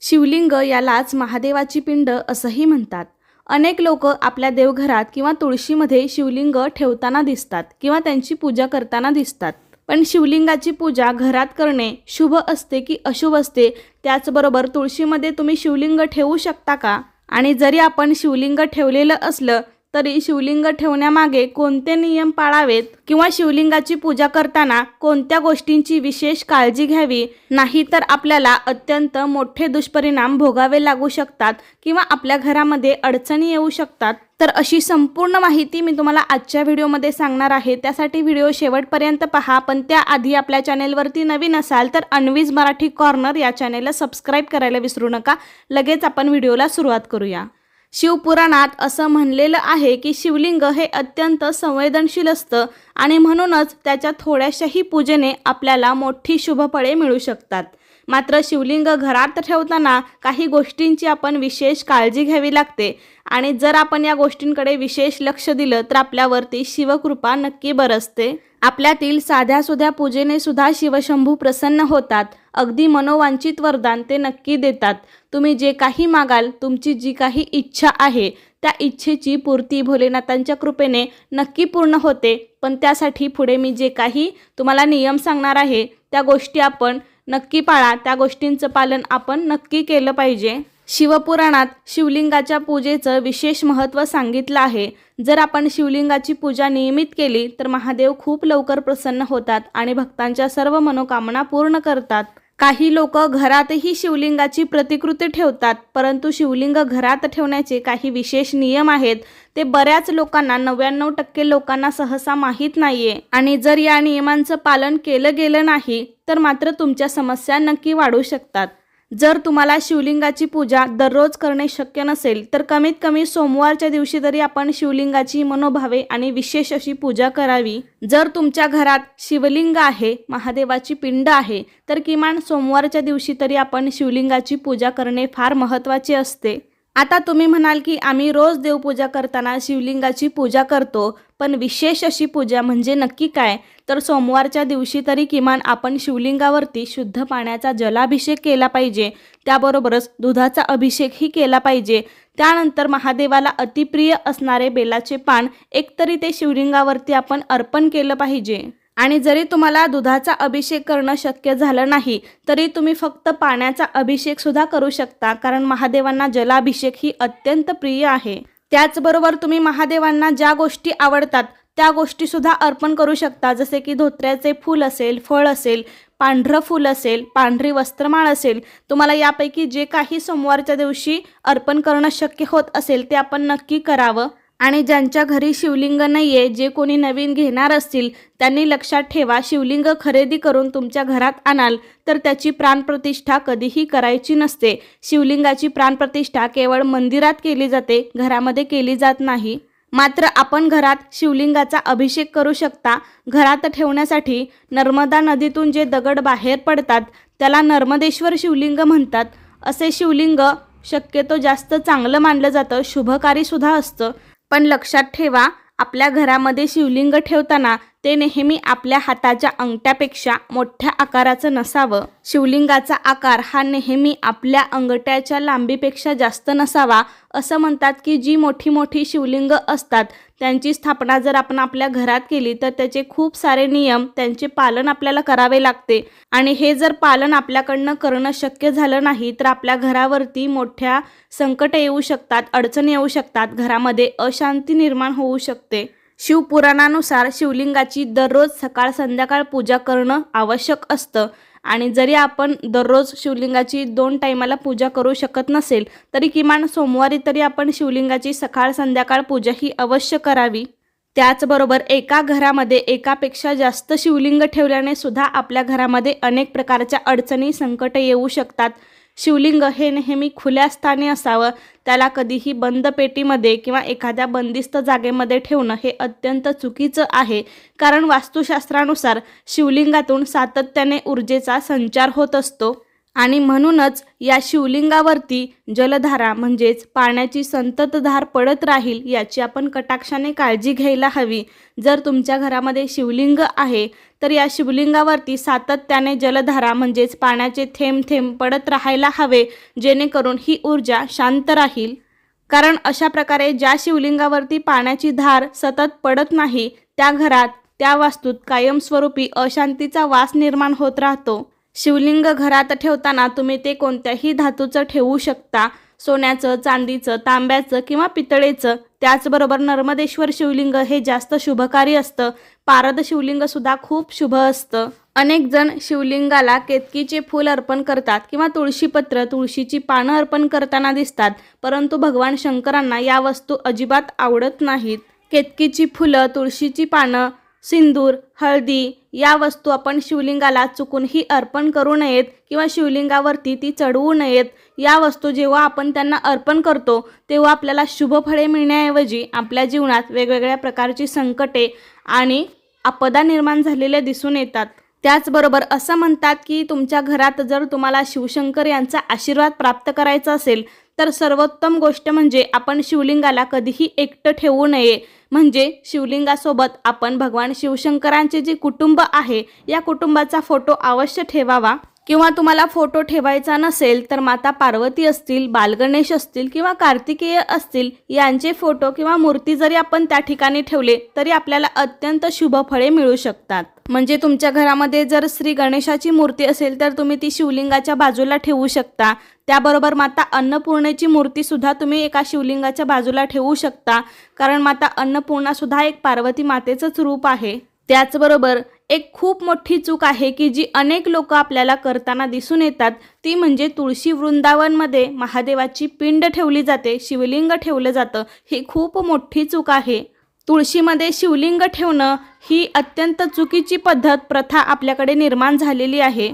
शिवलिंग यालाच महादेवाची पिंड असंही म्हणतात. अनेक लोक आपल्या देवघरात किंवा तुळशीमध्ये शिवलिंग ठेवताना दिसतात किंवा त्यांची पूजा करताना दिसतात. पण शिवलिंगाची पूजा घरात करणे शुभ असते की अशुभ असते? त्याचबरोबर तुळशीमध्ये तुम्ही शिवलिंग ठेवू शकता का? आणि जरी आपण शिवलिंग ठेवलेलं असलं तरी शिवलिंग ठेवण्यामागे कोणते नियम पाळावेत किंवा शिवलिंगाची पूजा करताना कोणत्या गोष्टींची विशेष काळजी घ्यावी, नाही तर आपल्याला अत्यंत मोठे दुष्परिणाम भोगावे लागू शकतात किंवा आपल्या घरामध्ये अडचणी येऊ शकतात. तर अशी संपूर्ण माहिती मी तुम्हाला आजच्या व्हिडिओमध्ये सांगणार आहे. त्यासाठी व्हिडिओ शेवटपर्यंत पहा. पण त्याआधी आपल्या चॅनेलवरती नवीन असाल तर अन्वीज मराठी कॉर्नर या चॅनेलला सबस्क्राईब करायला विसरू नका. लगेच आपण व्हिडिओला सुरुवात करूया. शिवपुराणात असं म्हणलेलं आहे की शिवलिंग हे अत्यंत संवेदनशील असतं आणि म्हणूनच त्याच्या थोड्याशाही पूजेने आपल्याला मोठी शुभफळे मिळू शकतात. मात्र शिवलिंग घरात ठेवताना काही गोष्टींची आपण विशेष काळजी घ्यावी लागते आणि जर आपण या गोष्टींकडे विशेष लक्ष दिलं तर आपल्यावरती शिवकृपा नक्की बरसते. आपल्यातील साध्या सुध्या पूजेने सुद्धा शिवशंभू प्रसन्न होतात. अगदी मनोवांछित वरदान ते नक्की देतात. तुम्ही जे काही मागाल, तुमची जी काही इच्छा आहे त्या इच्छेची पूर्ती भोलेनाथांच्या कृपेने नक्की पूर्ण होते. पण त्यासाठी पुढे मी जे काही तुम्हाला नियम सांगणार आहे त्या गोष्टी आपण नक्की पाळा. त्या गोष्टींचं पालन आपण नक्की केलं पाहिजे. शिवपुराणात शिवलिंगाच्या पूजेचं विशेष महत्त्व सांगितलं आहे. जर आपण शिवलिंगाची पूजा नियमित केली तर महादेव खूप लवकर प्रसन्न होतात आणि भक्तांच्या सर्व मनोकामना पूर्ण करतात. काही लोक घरातही शिवलिंगाची प्रतिकृती ठेवतात, परंतु शिवलिंग घरात ठेवण्याचे काही विशेष नियम आहेत. ते बऱ्याच लोकांना 99% लोकांना सहसा माहीत नाहीये आणि जर या नियमांचं पालन केलं गेलं नाही तर मात्र तुमच्या समस्या नक्की वाढू शकतात. जर तुम्हाला शिवलिंगाची पूजा दररोज करणे शक्य नसेल तर कमीत कमी सोमवारच्या दिवशी तरी आपण शिवलिंगाची मनोभावे आणि विशेष अशी पूजा करावी. जर तुमच्या घरात शिवलिंग आहे, महादेवाची पिंड आहे, तर किमान सोमवारच्या दिवशी तरी आपण शिवलिंगाची पूजा करणे फार महत्त्वाचे असते. आता तुम्ही म्हणाल की आम्ही रोज देवपूजा करताना शिवलिंगाची पूजा करतो, पण विशेष अशी पूजा म्हणजे नक्की काय? तर सोमवारच्या दिवशी तरी किमान आपण शिवलिंगावरती शुद्ध पाण्याचा जलाभिषेक केला पाहिजे. त्याबरोबरच दुधाचा अभिषेकही केला पाहिजे. त्यानंतर महादेवाला अतिप्रिय असणारे बेलाचे पान एकतरी ते शिवलिंगावरती आपण अर्पण केलं पाहिजे. आणि जरी तुम्हाला दुधाचा अभिषेक करणं शक्य झालं नाही तरी तुम्ही फक्त पाण्याचा अभिषेक सुद्धा करू शकता, कारण महादेवांना जलाभिषेक ही अत्यंत प्रिय आहे. त्याचबरोबर तुम्ही महादेवांना ज्या गोष्टी आवडतात त्या गोष्टी सुद्धा अर्पण करू शकता. जसे की धोत्र्याचे फूल असेल, फळ असेल, पांढरं फूल असेल, पांढरी वस्त्रमाळ असेल. तुम्हाला यापैकी जे काही सोमवारच्या दिवशी अर्पण करणं शक्य होत असेल ते आपण नक्की करावं. आणि ज्यांच्या घरी शिवलिंग नाहीये, जे कोणी नवीन घेणार असतील त्यांनी लक्षात ठेवा, शिवलिंग खरेदी करून तुमच्या घरात आणाल तर त्याची प्राणप्रतिष्ठा कधीही करायची नसते. शिवलिंगाची प्राणप्रतिष्ठा केवळ मंदिरात केली जाते, घरामध्ये केली जात नाही. मात्र आपण घरात शिवलिंगाचा अभिषेक करू शकता. घरात ठेवण्यासाठी नर्मदा नदीतून जे दगड बाहेर पडतात त्याला नर्मदेश्वर शिवलिंग म्हणतात. असे शिवलिंग शक्यतो जास्त चांगलं मानलं जातं, शुभकारी सुद्धा असतं. पण लक्षात ठेवा, आपल्या घरामध्ये शिवलिंग ठेवताना ते नेहमी आपल्या हाताच्या अंगठ्यापेक्षा मोठ्या आकाराचं नसावं. शिवलिंगाचा आकार हा नेहमी आपल्या अंगठ्याच्या लांबीपेक्षा जास्त नसावा. असं म्हणतात की जी मोठी मोठी शिवलिंग असतात त्यांची स्थापना जर आपण आपल्या घरात केली तर त्याचे खूप सारे नियम, त्यांचे पालन आपल्याला करावे लागते. आणि हे जर पालन आपल्याकडनं करणं शक्य झालं नाही तर आपल्या घरावरती मोठ्या संकट येऊ शकतात, अडचणी येऊ शकतात, घरामध्ये अशांती निर्माण होऊ शकते. शिवपुराणानुसार शिवलिंगाची दररोज सकाळ संध्याकाळ पूजा करणं आवश्यक असतं. आणि जरी आपण दररोज शिवलिंगाची 2 टायमाला पूजा करू शकत नसेल तरी किमान सोमवारी तरी आपण शिवलिंगाची सकाळ संध्याकाळ पूजा ही अवश्य करावी. त्याचबरोबर एका घरामध्ये एकापेक्षा जास्त शिवलिंग ठेवल्याने सुद्धा आपल्या घरामध्ये अनेक प्रकारच्या अडचणी, संकट येऊ शकतात. शिवलिंग हे नेहमी खुल्या स्थानी असावं. त्याला कधीही बंद पेटीमध्ये किंवा एखाद्या बंदिस्त जागेमध्ये ठेवणं हे अत्यंत चुकीचं आहे, कारण वास्तुशास्त्रानुसार शिवलिंगातून सातत्याने ऊर्जेचा संचार होत असतो. आणि म्हणूनच या शिवलिंगावरती जलधारा म्हणजेच पाण्याची संततधार पडत राहील याची आपण कटाक्षाने काळजी घ्यायला हवी। जर तुमच्या घरामध्ये शिवलिंग आहे तर या शिवलिंगावरती सातत्याने जलधारा म्हणजेच पाण्याचे थेंब थेंब पडत राहायला हवे, जेणेकरून ही ऊर्जा शांत राहील। कारण अशा प्रकारे ज्या शिवलिंगावरती पाण्याची धार सतत पडत नाही त्या घरात, त्या वास्तूत कायमस्वरूपी अशांतीचा वास निर्माण होत राहतो। शिवलिंग घरात ठेवताना तुम्ही ते कोणत्याही धातूचं ठेवू शकता, सोन्याचं, चांदीचं, तांब्याचं किंवा पितळेचं। त्याचबरोबर नर्मदेश्वर शिवलिंग हे जास्त शुभकारी असतं, पारद शिवलिंग सुद्धा खूप शुभ असतं। अनेक जण शिवलिंगाला केतकीचे फूल अर्पण करतात किंवा तुळशीपत्र, तुळशीची पानं अर्पण करताना दिसतात, परंतु भगवान शंकरांना या वस्तू अजिबात आवडत नाहीत। केतकीची फुलं, तुळशीची पानं, सिंदूर, हळदी या वस्तू आपण शिवलिंगाला चुकूनही अर्पण करू नयेत किंवा शिवलिंगावरती ती चढवू नयेत। या वस्तू जेव्हा आपण त्यांना अर्पण करतो तेव्हा आपल्याला शुभ फळे मिळण्याऐवजी आपल्या जीवनात वेगवेगळ्या प्रकारची संकटे आणि आपदा निर्माण झालेल्या दिसून येतात। त्याचबरोबर असं म्हणतात की तुमच्या घरात जर तुम्हाला शिवशंकर यांचा आशीर्वाद प्राप्त करायचा असेल तर सर्वोत्तम गोष्ट म्हणजे आपण शिवलिंगाला कधीही एकटं ठेवू नये। म्हणजे शिवलिंगासोबत आपण भगवान शिवशंकरांचे जे कुटुंब आहे या कुटुंबाचा फोटो अवश्य ठेवावा, किंवा तुम्हाला फोटो ठेवायचा नसेल तर माता पार्वती असतील, बालगणेश असतील किंवा कार्तिकेय असतील यांचे फोटो किंवा मूर्ती जरी आपण त्या ठिकाणी ठेवले तरी आपल्याला अत्यंत शुभ फळे मिळू शकतात। म्हणजे तुमच्या घरामध्ये जर श्री गणेशाची मूर्ती असेल तर तुम्ही ती शिवलिंगाच्या बाजूला ठेवू शकता। त्याबरोबर माता अन्नपूर्णेची मूर्ती सुद्धा तुम्ही एका शिवलिंगाच्या बाजूला ठेवू शकता, कारण माता अन्नपूर्णा सुद्धा एक पार्वती मातेचंच रूप आहे। त्याचबरोबर एक खूप मोठी चूक आहे की जी अनेक लोक आपल्याला करताना दिसून येतात, ती म्हणजे तुळशी वृंदावनमध्ये महादेवाची पिंड ठेवली जाते, शिवलिंग ठेवलं जातं। ही खूप मोठी चूक आहे। तुळशीमध्ये शिवलिंग ठेवणं ही अत्यंत चुकीची पद्धत, प्रथा आपल्याकडे निर्माण झालेली आहे।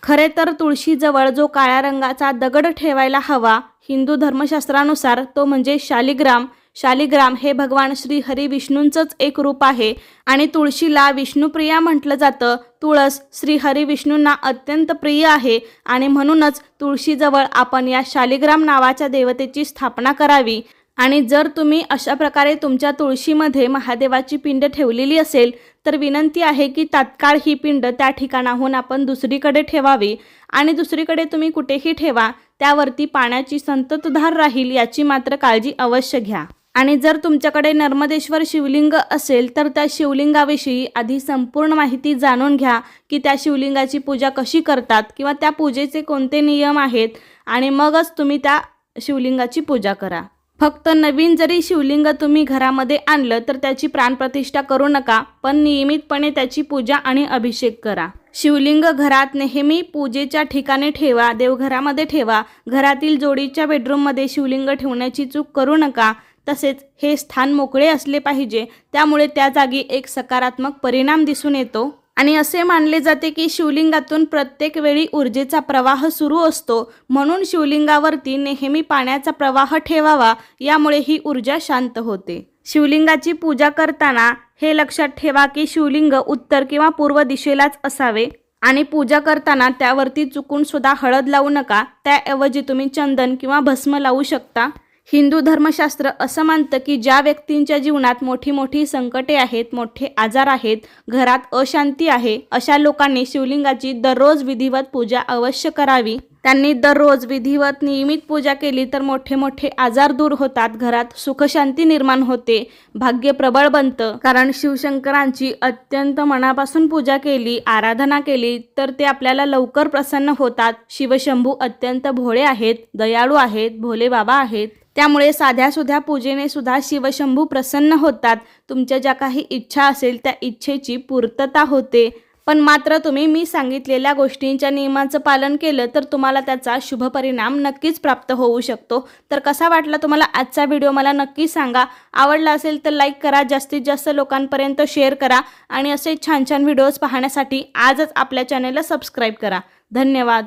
खरे तर तुळशीजवळ जो काळ्या रंगाचा दगड ठेवायला हवा हिंदू धर्मशास्त्रानुसार तो म्हणजे शालिग्राम। शालिग्राम हे भगवान श्री हरी विष्णूंचंच एक रूप आहे आणि तुळशीला विष्णुप्रिया म्हटलं जातं। तुळस श्री हरी विष्णूंना अत्यंत प्रिय आहे आणि म्हणूनच तुळशीजवळ आपण या शालिग्राम नावाच्या देवतेची स्थापना करावी। आणि जर तुम्ही अशा प्रकारे तुमच्या तुळशीमध्ये महादेवाची पिंड ठेवलेली असेल तर विनंती आहे की तात्काळ ही पिंड त्या ठिकाणाहून आपण दुसरीकडे ठेवावी। आणि दुसरीकडे तुम्ही कुठेही ठेवा, त्यावरती पाण्याची संततधार राहील याची मात्र काळजी अवश्य घ्या। आणि जर तुमच्याकडे नर्मदेश्वर शिवलिंग असेल तर त्या शिवलिंगाविषयी आधी संपूर्ण माहिती जाणून घ्या की त्या शिवलिंगाची पूजा कशी करतात किंवा त्या पूजेचे कोणते नियम आहेत, आणि मगच तुम्ही त्या शिवलिंगाची पूजा करा। फक्त नवीन जरी शिवलिंग तुम्ही घरामध्ये आणलं तर त्याची प्राणप्रतिष्ठा करू नका, पण नियमितपणे त्याची पूजा आणि अभिषेक करा। शिवलिंग घरात नेहमी पूजेच्या ठिकाणी ठेवा, देवघरामध्ये ठेवा। घरातील जोडीच्या बेडरूममध्ये शिवलिंग ठेवण्याची चूक करू नका। तसेच हे स्थान मोकळे असले पाहिजे, त्यामुळे त्या जागी एक सकारात्मक परिणाम दिसून येतो। आणि असे मानले जाते की शिवलिंगातून प्रत्येक वेळी ऊर्जेचा प्रवाह सुरू असतो, म्हणून शिवलिंगावरती नेहमी पाण्याचा प्रवाह ठेवावा, यामुळे ही ऊर्जा शांत होते। शिवलिंगाची पूजा करताना हे लक्षात ठेवा की शिवलिंग उत्तर किंवा पूर्व दिशेलाच असावे आणि पूजा करताना त्यावरती चुकून सुद्धा हळद लावू नका, त्याऐवजी तुम्ही चंदन किंवा भस्म लावू शकता। हिंदू धर्मशास्त्र असं मानतं की ज्या व्यक्तींच्या जीवनात मोठी मोठी संकटे आहेत, मोठे आजार आहेत, घरात अशांती आहे, अशा लोकांनी शिवलिंगाची दररोज विधिवत पूजा अवश्य करावी। त्यांनी दररोज विधिवत नियमित पूजा केली तर मोठे मोठे आजार दूर होतात, घरात सुखशांती निर्माण होते, भाग्य प्रबळ बनतं। कारण शिवशंकरांची अत्यंत मनापासून पूजा केली, आराधना केली तर ते आपल्याला लवकर प्रसन्न होतात। शिवशंभू अत्यंत भोळे आहेत, दयाळू आहेत, भोले बाबा आहेत, त्यामुळे साध्या सुध्या पूजेने सुद्धा शिवशंभू प्रसन्न होतात। तुमच्या ज्या काही इच्छा असेल त्या इच्छेची पूर्तता होते। पण मात्र तुम्ही मी सांगितलेल्या गोष्टींच्या नियमाचं पालन केलं तर तुम्हाला त्याचा शुभ परिणाम नक्कीच प्राप्त होऊ शकतो। तर कसा वाटला तुम्हाला आजचा व्हिडिओ मला नक्की सांगा। आवडला असेल तर लाईक करा, जास्तीत जास्त लोकांपर्यंत शेअर करा आणि असे छान छान व्हिडिओज पाहण्यासाठी आजच आपल्या चॅनलला सबस्क्राईब करा। धन्यवाद।